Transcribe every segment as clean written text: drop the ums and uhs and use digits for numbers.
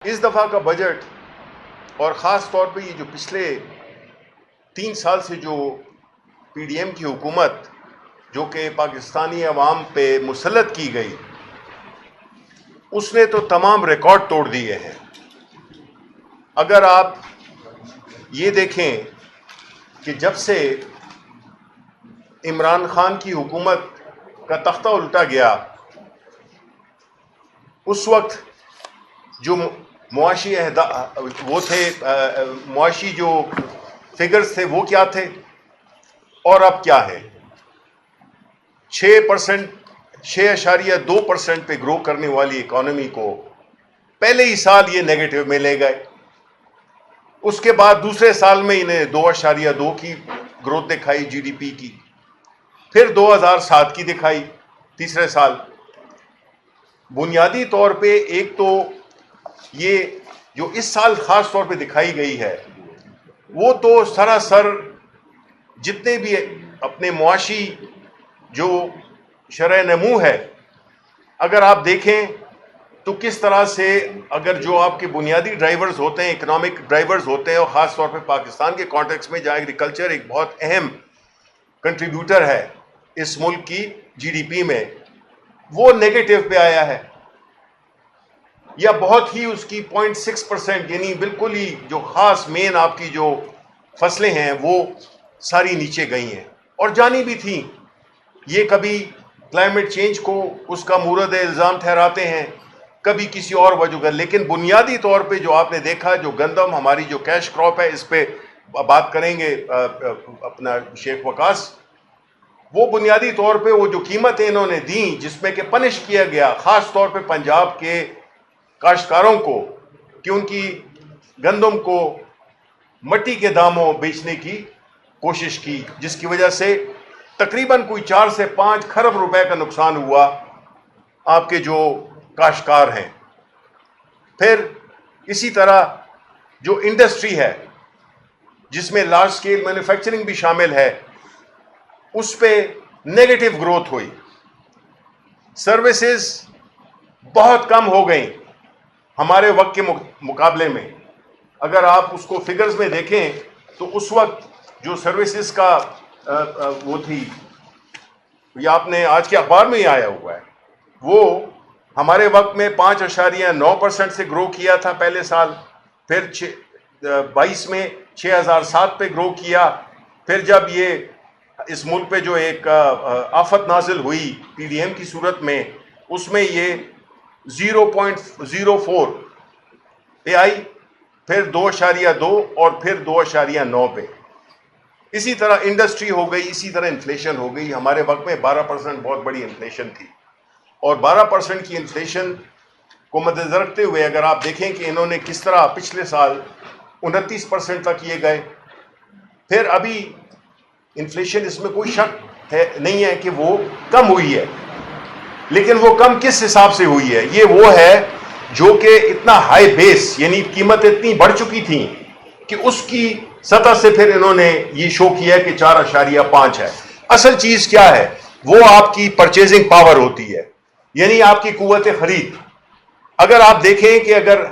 اس دفعہ کا بجٹ اور خاص طور پہ یہ جو پچھلے 3 سال سے جو پی ڈی ایم کی حکومت جو کہ پاکستانی عوام پہ مسلط کی گئی، اس نے تو تمام ریکارڈ توڑ دیے ہیں۔ اگر آپ یہ دیکھیں کہ جب سے عمران خان کی حکومت کا تختہ الٹا گیا، اس وقت جو معاشی وہ تھے، معاشی جو فگرز تھے وہ کیا تھے اور اب کیا ہے۔ 6.2% پہ گرو کرنے والی اکانومی کو پہلے ہی سال یہ نیگیٹو میں لے گئے، اس کے بعد دوسرے سال میں انہیں 2.2 کی گروتھ دکھائی جی ڈی پی کی، پھر 2007 کی دکھائی تیسرے سال۔ بنیادی طور پہ ایک تو یہ جو اس سال خاص طور پہ دکھائی گئی ہے، وہ تو سراسر جتنے بھی اپنے معاشی جو شرح نمو ہے، اگر آپ دیکھیں تو کس طرح سے اگر جو آپ کے بنیادی ڈرائیورز ہوتے ہیں، اکنامک ڈرائیورز ہوتے ہیں، اور خاص طور پہ پاکستان کے کانٹیکس میں جہاں ایگریکلچر ایک بہت اہم کنٹریبیوٹر ہے اس ملک کی جی ڈی پی میں، وہ نیگیٹو پہ آیا ہے، یا بہت ہی اس کی 0.6%، یعنی بالکل ہی جو خاص مین آپ کی جو فصلیں ہیں وہ ساری نیچے گئی ہیں، اور جانی بھی تھیں۔ یہ کبھی کلائمیٹ چینج کو اس کا مورد الزام ٹھہراتے ہیں، کبھی کسی اور وجہ کا، لیکن بنیادی طور پہ جو آپ نے دیکھا، جو گندم ہماری جو کیش کراپ ہے، اس پہ بات کریں گے اپنا شیخ وقاص، وہ بنیادی طور پہ وہ جو قیمتیں انہوں نے دیں، جس میں کہ پنش کیا گیا خاص طور پہ پنجاب کے کاشتکاروں کو کہ ان کی گندم کو مٹی کے داموں بیچنے کی کوشش کی، جس کی وجہ سے تقریباً کوئی 4 سے 5 کھرب روپے کا نقصان ہوا آپ کے جو کاشتکار ہیں۔ پھر اسی طرح جو انڈسٹری ہے جس میں لارج سکیل مینوفیکچرنگ بھی شامل ہے، اس پہ نیگیٹو گروتھ ہوئی۔ سروسز بہت کم ہو گئیں ہمارے وقت کے مقابلے میں۔ اگر آپ اس کو فگرز میں دیکھیں تو اس وقت جو سروسز کا وہ تھی، یہ آپ نے آج کے اخبار میں ہی آیا ہوا ہے، وہ ہمارے وقت میں 5.9% سے گرو کیا تھا پہلے سال، پھر 22 میں 6007 پہ گرو کیا، پھر جب یہ اس ملک پہ جو ایک آفت نازل ہوئی پی ڈی ایم کی صورت میں، اس میں یہ 0.04 پہ آئی، پھر 2.2 اور پھر 2.9 پہ۔ اسی طرح انڈسٹری ہو گئی، اسی طرح انفلیشن ہو گئی۔ ہمارے وقت میں 12% بہت بڑی انفلیشن تھی، اور 12% کی انفلیشن کو مد نظر رکھتے ہوئے اگر آپ دیکھیں کہ انہوں نے کس طرح پچھلے سال 29% تک یہ گئے، پھر ابھی انفلیشن، اس میں کوئی شک نہیں ہے کہ وہ کم ہوئی ہے، لیکن وہ کم کس حساب سے ہوئی ہے؟ یہ وہ ہے جو کہ اتنا ہائی بیس، یعنی قیمت اتنی بڑھ چکی تھی کہ اس کی سطح سے پھر انہوں نے یہ شو کیا کہ 4.5 ہے۔ اصل چیز کیا ہے؟ وہ آپ کی پرچیزنگ پاور ہوتی ہے، یعنی آپ کی قوت خرید۔ اگر آپ دیکھیں کہ اگر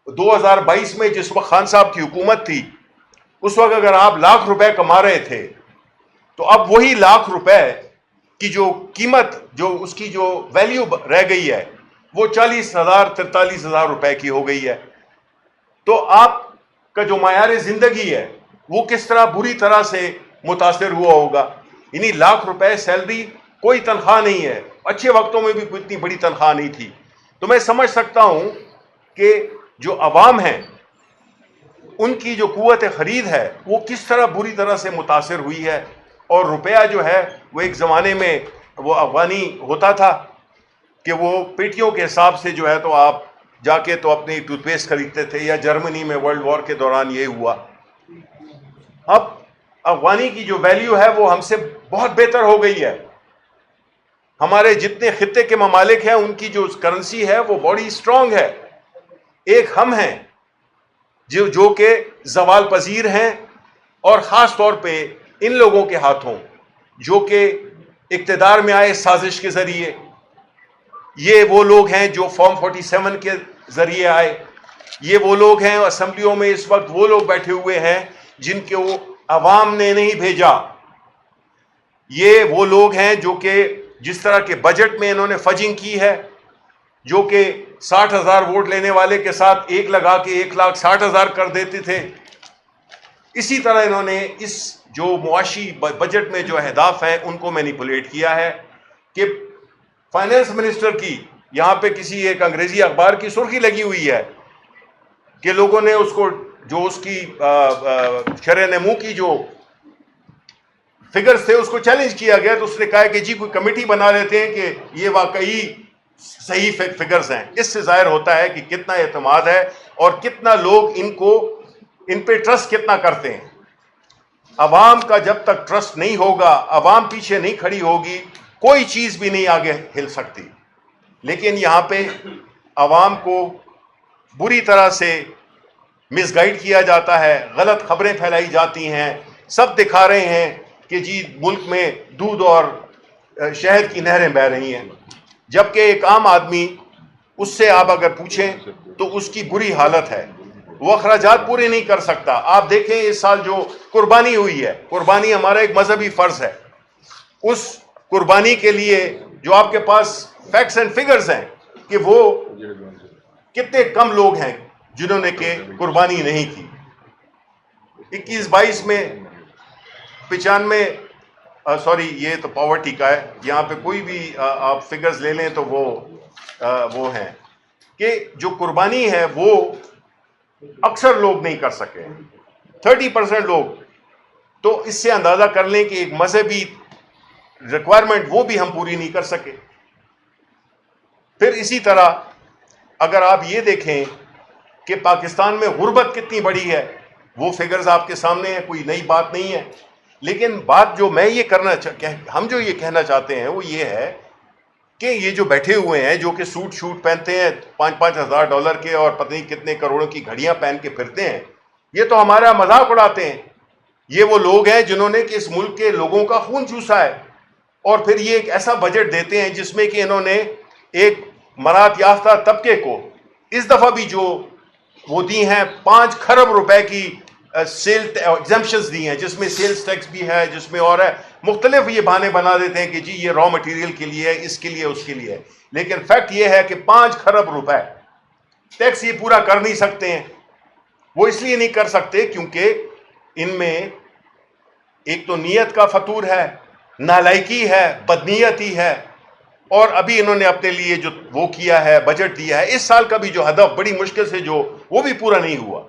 2022 میں جس وقت خان صاحب کی حکومت تھی، اس وقت اگر آپ لاکھ روپے کما رہے تھے، تو اب وہی لاکھ روپے کی جو قیمت، جو اس کی جو ویلیو رہ گئی ہے، وہ 40,000 43,000 روپے کی ہو گئی ہے۔ تو آپ کا جو معیار زندگی ہے وہ کس طرح بری طرح سے متاثر ہوا ہوگا۔ یعنی لاکھ روپے سیلری کوئی تنخواہ نہیں ہے، اچھے وقتوں میں بھی کوئی اتنی بڑی تنخواہ نہیں تھی۔ تو میں سمجھ سکتا ہوں کہ جو عوام ہیں ان کی جو قوت خرید ہے وہ کس طرح بری طرح سے متاثر ہوئی ہے۔ اور روپیہ جو ہے وہ ایک زمانے میں وہ افغانی ہوتا تھا کہ وہ پیٹیوں کے حساب سے جو ہے تو آپ جا کے تو اپنی ٹوتھ پیسٹ خریدتے تھے، یا جرمنی میں ورلڈ وار کے دوران یہ ہوا۔ اب افغانی کی جو ویلیو ہے وہ ہم سے بہت بہتر ہو گئی ہے۔ ہمارے جتنے خطے کے ممالک ہیں ان کی جو کرنسی ہے وہ بڑی اسٹرانگ ہے۔ ایک ہم ہیں جو کہ زوال پذیر ہیں، اور خاص طور پہ ان لوگوں کے ہاتھوں جو کہ اقتدار میں آئے سازش کے ذریعے۔ یہ وہ لوگ ہیں جو فارم 47 کے ذریعے آئے، یہ وہ لوگ ہیں اسمبلیوں میں اس وقت وہ لوگ بیٹھے ہوئے ہیں جن کے وہ عوام نے نہیں بھیجا. یہ وہ لوگ ہیں جو کہ جس طرح کے بجٹ میں انہوں نے فجنگ کی ہے, جو کہ 60,000 ووٹ لینے والے کے ساتھ ایک لگا کے 1,60,000 کر دیتے تھے, اسی طرح انہوں نے اس جو معاشی بجٹ میں جو اہداف ہیں ان کو مینیپولیٹ کیا ہے کہ فائنانس منسٹر کی یہاں پہ کسی ایک انگریزی اخبار کی سرخی لگی ہوئی ہے کہ لوگوں نے اس کو جو اس کی شرح نمو کی جو فگرز تھے اس کو چیلنج کیا گیا, تو اس نے کہا کہ جی کوئی کمیٹی بنا لیتے ہیں کہ یہ واقعی صحیح فگرز ہیں. اس سے ظاہر ہوتا ہے کہ کتنا اعتماد ہے اور کتنا لوگ ان پہ ٹرسٹ کتنا کرتے ہیں. عوام کا جب تک ٹرسٹ نہیں ہوگا, عوام پیچھے نہیں کھڑی ہوگی, کوئی چیز بھی نہیں آگے ہل سکتی. لیکن یہاں پہ عوام کو بری طرح سے مس گائیڈ کیا جاتا ہے, غلط خبریں پھیلائی جاتی ہیں, سب دکھا رہے ہیں کہ جی ملک میں دودھ اور شہد کی نہریں بہہ رہی ہیں, جبکہ ایک عام آدمی اس سے آپ اگر پوچھیں تو اس کی بری حالت ہے, وہ اخراجات پورے نہیں کر سکتا. آپ دیکھیں اس سال جو قربانی ہوئی ہے, قربانی ہمارا ایک مذہبی فرض ہے, اس قربانی کے لیے جو آپ کے پاس فیکٹس اینڈ فگرز ہیں کہ وہ کتنے کم لوگ ہیں جنہوں نے کہ قربانی نہیں کی. 21-22 میں 95 سوری یہ تو پاورٹی کا ہے, یہاں پہ کوئی بھی آپ فگرز لے لیں تو وہ ہیں کہ جو قربانی ہے وہ اکثر لوگ نہیں کر سکے, 30% لوگ. تو اس سے اندازہ کر لیں کہ ایک مذہبی ریکوائرمنٹ وہ بھی ہم پوری نہیں کر سکے. پھر اسی طرح اگر آپ یہ دیکھیں کہ پاکستان میں غربت کتنی بڑی ہے, وہ فگرز آپ کے سامنے ہیں, کوئی نئی بات نہیں ہے. لیکن بات جو میں یہ ہم جو یہ کہنا چاہتے ہیں وہ یہ ہے کہ یہ جو بیٹھے ہوئے ہیں جو کہ سوٹ شوٹ پہنتے ہیں $5,000 کے اور پتہ نہیں کتنے کروڑوں کی گھڑیاں پہن کے پھرتے ہیں, یہ تو ہمارا مذاق اڑاتے ہیں. یہ وہ لوگ ہیں جنہوں نے کہ اس ملک کے لوگوں کا خون چوسا ہے, اور پھر یہ ایک ایسا بجٹ دیتے ہیں جس میں کہ انہوں نے ایک مراد یافتہ طبقے کو اس دفعہ بھی جو وہ دی ہیں 5 کھرب روپے کی سیل ایگزمپشنز دی ہیں, جس میں سیلز ٹیکس بھی ہے, جس میں اور ہے مختلف یہ بہانے بنا دیتے ہیں کہ جی یہ را مٹیریل کے لیے, اس کے لیے, اس کے لیے. لیکن فیکٹ یہ ہے کہ 5 کھرب روپے ٹیکس یہ پورا کر نہیں سکتے ہیں. وہ اس لیے نہیں کر سکتے کیونکہ ان میں ایک تو نیت کا فطور ہے, نالائکی ہے, بدنیتی ہے, اور ابھی انہوں نے اپنے لیے جو وہ کیا ہے, بجٹ دیا ہے, اس سال کا بھی جو ہدف بڑی مشکل سے جو وہ بھی پورا نہیں ہوا.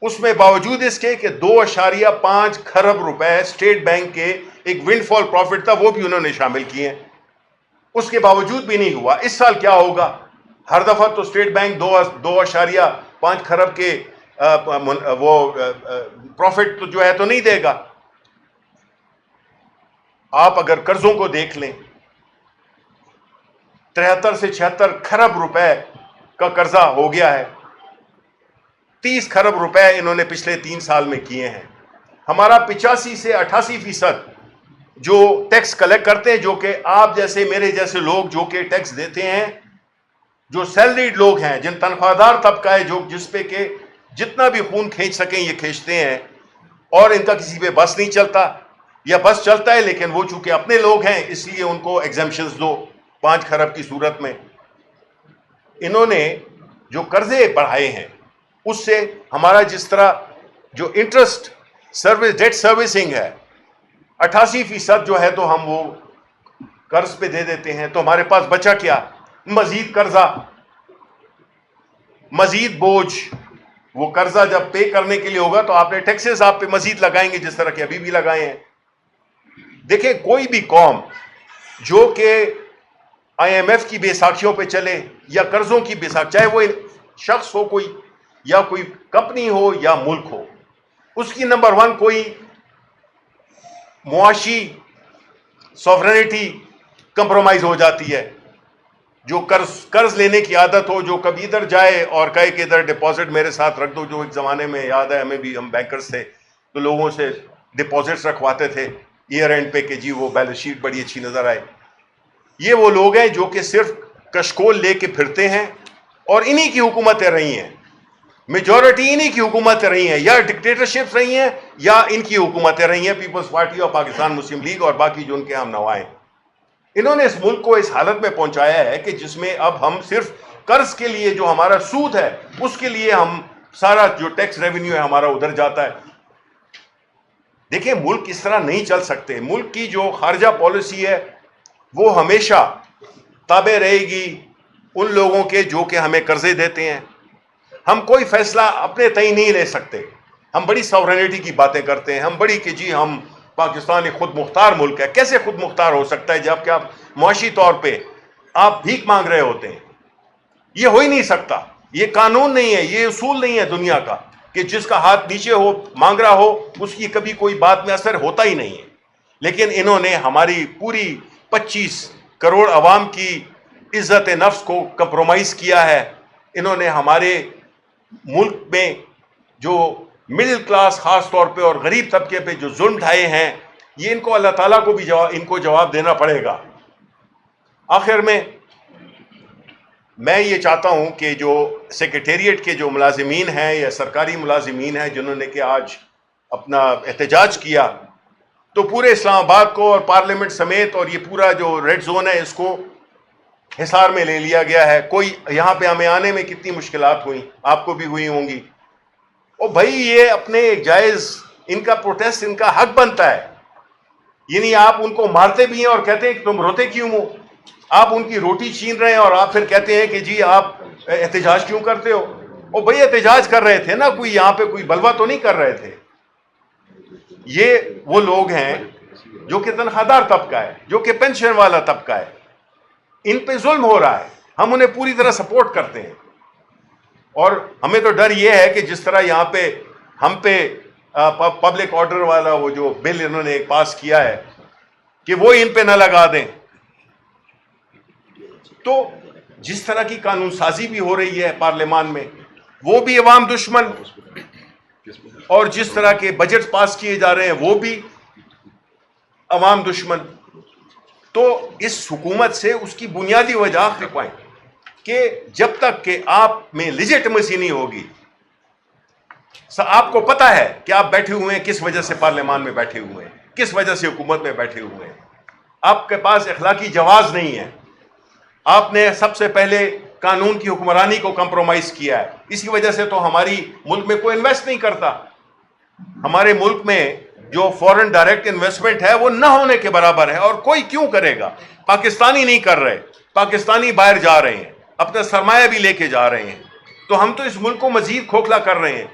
اس میں باوجود اس کے کہ 2.5 کھرب روپے اسٹیٹ بینک کے ایک ونڈ فال پروفٹ تھا وہ بھی انہوں نے شامل کیے ہیں, اس کے باوجود بھی نہیں ہوا. اس سال کیا ہوگا؟ ہر دفعہ تو اسٹیٹ بینک 2.5 کھرب کے وہ پروفٹ تو جو ہے تو نہیں دے گا. آپ اگر قرضوں کو دیکھ لیں 73 سے 76 کھرب روپے کا قرضہ ہو گیا ہے, 30 کھرب روپے انہوں نے پچھلے 3 سال میں کیے ہیں. ہمارا 85 سے 88% جو ٹیکس کلیکٹ کرتے ہیں, جو کہ آپ جیسے میرے جیسے لوگ جو کہ ٹیکس دیتے ہیں, جو سیلریڈ لوگ ہیں, جن تنخواہ دار طبقہ ہے جو جس پہ کہ جتنا بھی خون کھینچ سکیں یہ کھینچتے ہیں, اور ان کا کسی پہ بس نہیں چلتا, یا بس چلتا ہے لیکن وہ چونکہ اپنے لوگ ہیں اس لیے ان کو ایگزمپشنز دو 5 کھرب کی صورت میں. انہوں نے جو قرضے بڑھائے ہیں اس سے ہمارا جس طرح جو انٹرسٹ سروس ڈیٹ سروسنگ ہے 88% جو ہے تو ہم وہ قرض پہ دے دیتے ہیں, تو ہمارے پاس بچا کیا؟ مزید قرضہ, مزید بوجھ. وہ قرضہ جب پے کرنے کے لیے ہوگا تو آپ نے ٹیکسز آپ پہ مزید لگائیں گے جس طرح کہ ابھی بھی لگائے ہیں. دیکھیں کوئی بھی قوم جو کہ IMF کی بیساکھیوں پہ چلے یا قرضوں کی بیساکھی, چاہے وہ شخص ہو کوئی یا کوئی کمپنی ہو یا ملک ہو, اس کی نمبر 1 کوئی معاشی سوورنٹی کمپرومائز ہو جاتی ہے. جو قرض لینے کی عادت ہو, جو کبھی ادھر جائے اور کہے کہ ادھر ڈپازٹ میرے ساتھ رکھ دو, جو ایک زمانے میں یاد ہے ہمیں بھی, ہم بینکرز تھے تو لوگوں سے ڈپازٹس رکھواتے تھے ایئر اینڈ پہ کہ جی وہ بیلنس شیٹ بڑی اچھی نظر آئے. یہ وہ لوگ ہیں جو کہ صرف کشکول لے کے پھرتے ہیں اور انہی کی حکومتیں رہی ہیں. میجورٹی انہی کی حکومتیں رہی ہیں, یا ڈکٹیٹرشپ رہی ہیں یا ان کی حکومتیں رہی ہیں, پیپلز پارٹی اور پاکستان مسلم لیگ اور باقی جو ان کے ہم نوائیں. انہوں نے اس ملک کو اس حالت میں پہنچایا ہے کہ جس میں اب ہم صرف قرض کے لیے جو ہمارا سود ہے اس کے لیے ہم سارا جو ٹیکس ریونیو ہے ہمارا ادھر جاتا ہے. دیکھیں ملک اس طرح نہیں چل سکتے. ملک کی جو خارجہ پالیسی ہے وہ ہمیشہ تابع رہے گی ان لوگوں کے جو کہ ہمیں قرضے دیتے ہیں. ہم کوئی فیصلہ اپنے تئیں نہیں لے سکتے. ہم بڑی ساورینٹی کی باتیں کرتے ہیں, ہم بڑی کہ جی ہم پاکستان ایک خود مختار ملک ہے. کیسے خود مختار ہو سکتا ہے جب کہ آپ معاشی طور پہ آپ بھیک مانگ رہے ہوتے ہیں؟ یہ ہو ہی نہیں سکتا. یہ قانون نہیں ہے, یہ اصول نہیں ہے دنیا کا کہ جس کا ہاتھ نیچے ہو مانگ رہا ہو اس کی کبھی کوئی بات میں اثر ہوتا ہی نہیں ہے. لیکن انہوں نے ہماری پوری 25 کروڑ عوام کی عزت نفس کو کمپرومائز کیا ہے. انہوں نے ہمارے ملک میں جو مڈل کلاس خاص طور پہ اور غریب طبقے پہ جو ظلم ڈھائے ہیں, یہ ان کو اللہ تعالیٰ کو بھی ان کو جواب دینا پڑے گا. آخر میں یہ چاہتا ہوں کہ جو سیکریٹریٹ کے جو ملازمین ہیں یا سرکاری ملازمین ہیں جنہوں نے کہ آج اپنا احتجاج کیا, تو پورے اسلام آباد کو اور پارلیمنٹ سمیت اور یہ پورا جو ریڈ زون ہے اس کو حصار میں لے لیا گیا ہے. کوئی یہاں پہ ہمیں آنے میں کتنی مشکلات ہوئیں, آپ کو بھی ہوئی ہوں گی. اور بھائی یہ اپنے جائز ان کا پروٹیسٹ ان کا حق بنتا ہے. یعنی آپ ان کو مارتے بھی ہیں اور کہتے ہیں کہ تم روتے کیوں ہو, آپ ان کی روٹی چھین رہے ہیں اور آپ پھر کہتے ہیں کہ جی آپ احتجاج کیوں کرتے ہو. اور بھائی احتجاج کر رہے تھے نا, کوئی یہاں پہ کوئی بلوا تو نہیں کر رہے تھے. یہ وہ لوگ ہیں جو کہ تنخواہ دار طبقہ ہے, جو کہ پینشن والا طبقہ ہے. ان پہ ظلم ہو رہا ہے, ہم انہیں پوری طرح سپورٹ کرتے ہیں. اور ہمیں تو ڈر یہ ہے کہ جس طرح یہاں پہ ہم پہ پبلک آرڈر والا وہ جو بل انہوں نے پاس کیا ہے کہ وہ ان پہ نہ لگا دیں. تو جس طرح کی قانون سازی بھی ہو رہی ہے پارلیمان میں وہ بھی عوام دشمن, اور جس طرح کے بجٹ پاس کیے جا رہے ہیں وہ بھی عوام دشمن. تو اس حکومت سے اس کی بنیادی وجہ آخر پائیں کہ جب تک کہ آپ میں لیجیٹمیسی نہیں ہوگی. آپ کو پتا ہے کہ آپ بیٹھے ہوئے ہیں کس وجہ سے پارلیمان میں بیٹھے ہوئے ہیں, کس وجہ سے حکومت میں بیٹھے ہوئے ہیں. آپ کے پاس اخلاقی جواز نہیں ہے. آپ نے سب سے پہلے قانون کی حکمرانی کو کمپرومائز کیا ہے. اسی وجہ سے تو ہماری ملک میں کوئی انویسٹ نہیں کرتا. ہمارے ملک میں جو فورن ڈائریکٹ انویسٹمنٹ ہے وہ نہ ہونے کے برابر ہے, اور کوئی کیوں کرے گا. پاکستانی نہیں کر رہے, پاکستانی باہر جا رہے ہیں, اپنا سرمایہ بھی لے کے جا رہے ہیں. تو ہم تو اس ملک کو مزید کھوکھلا کر رہے ہیں.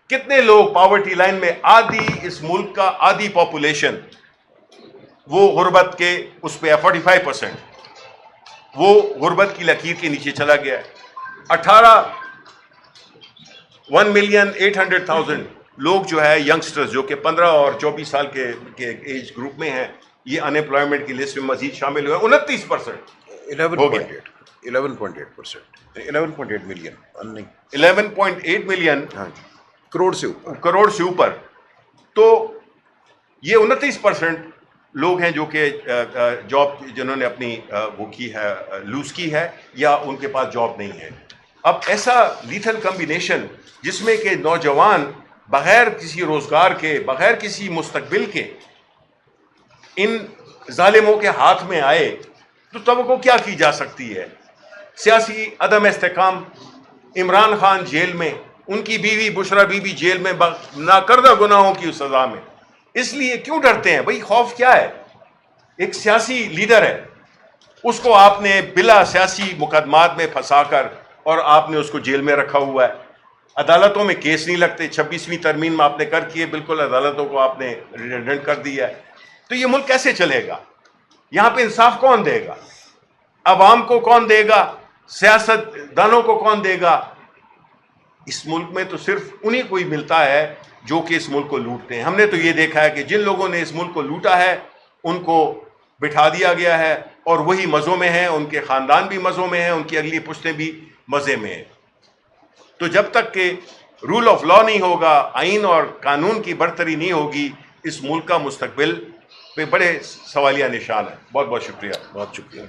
کتنے لوگ پاورٹی لائن میں, آدھی اس ملک کا آدھی پاپولیشن وہ غربت کے اس پہ 45%, وہ غربت کی لکیر کے نیچے چلا گیا ہے. 1,800,000 لوگ جو ہے ینگسٹرز جو کہ 15 اور 24 سال کے ایج گروپ میں ہیں, یہ ان امپلائمنٹ کی لسٹ میں مزید شامل ہوئے. 29% 11.8 ملین 11.8 ملین کروڑ سے اوپر. تو یہ 29% لوگ ہیں جو کہ جاب جنہوں نے اپنی وہ کی ہے, لوز کی ہے, یا ان کے پاس جاب نہیں ہے. اب ایسا لیتھل کمبینیشن جس میں کہ نوجوان بغیر کسی روزگار کے, بغیر کسی مستقبل کے ان ظالموں کے ہاتھ میں آئے, تو توقع کیا کی جا سکتی ہے. سیاسی عدم استحکام, عمران خان جیل میں, ان کی بیوی بشرا بی بی جیل میں ناکردہ گناہوں کی سزا میں. اس لیے کیوں ڈرتے ہیں بھائی؟ خوف کیا ہے؟ ایک سیاسی لیڈر ہے, اس کو آپ نے بلا سیاسی مقدمات میں پھنسا کر اور آپ نے اس کو جیل میں رکھا ہوا ہے. عدالتوں میں کیس نہیں لگتے. 26ویں ترمیم میں آپ نے کر کیے, بالکل عدالتوں کو آپ نے ریڈنڈنٹ کر دیا ہے. تو یہ ملک کیسے چلے گا؟ یہاں پہ انصاف کون دے گا؟ عوام کو کون دے گا؟ سیاست دانوں کو کون دے گا؟ اس ملک میں تو صرف انہیں کو ہی ملتا ہے جو کہ اس ملک کو لوٹتے ہیں. ہم نے تو یہ دیکھا ہے کہ جن لوگوں نے اس ملک کو لوٹا ہے ان کو بٹھا دیا گیا ہے, اور وہی مزوں میں ہیں, ان کے خاندان بھی مزوں میں ہیں, ان کی اگلی پشتیں بھی مزے میں ہیں. تو جب تک کہ رول آف لا نہیں ہوگا, آئین اور قانون کی برتری نہیں ہوگی, اس ملک کا مستقبل پہ بڑے سوالیہ نشان ہے. بہت بہت شکریہ. بہت شکریہ.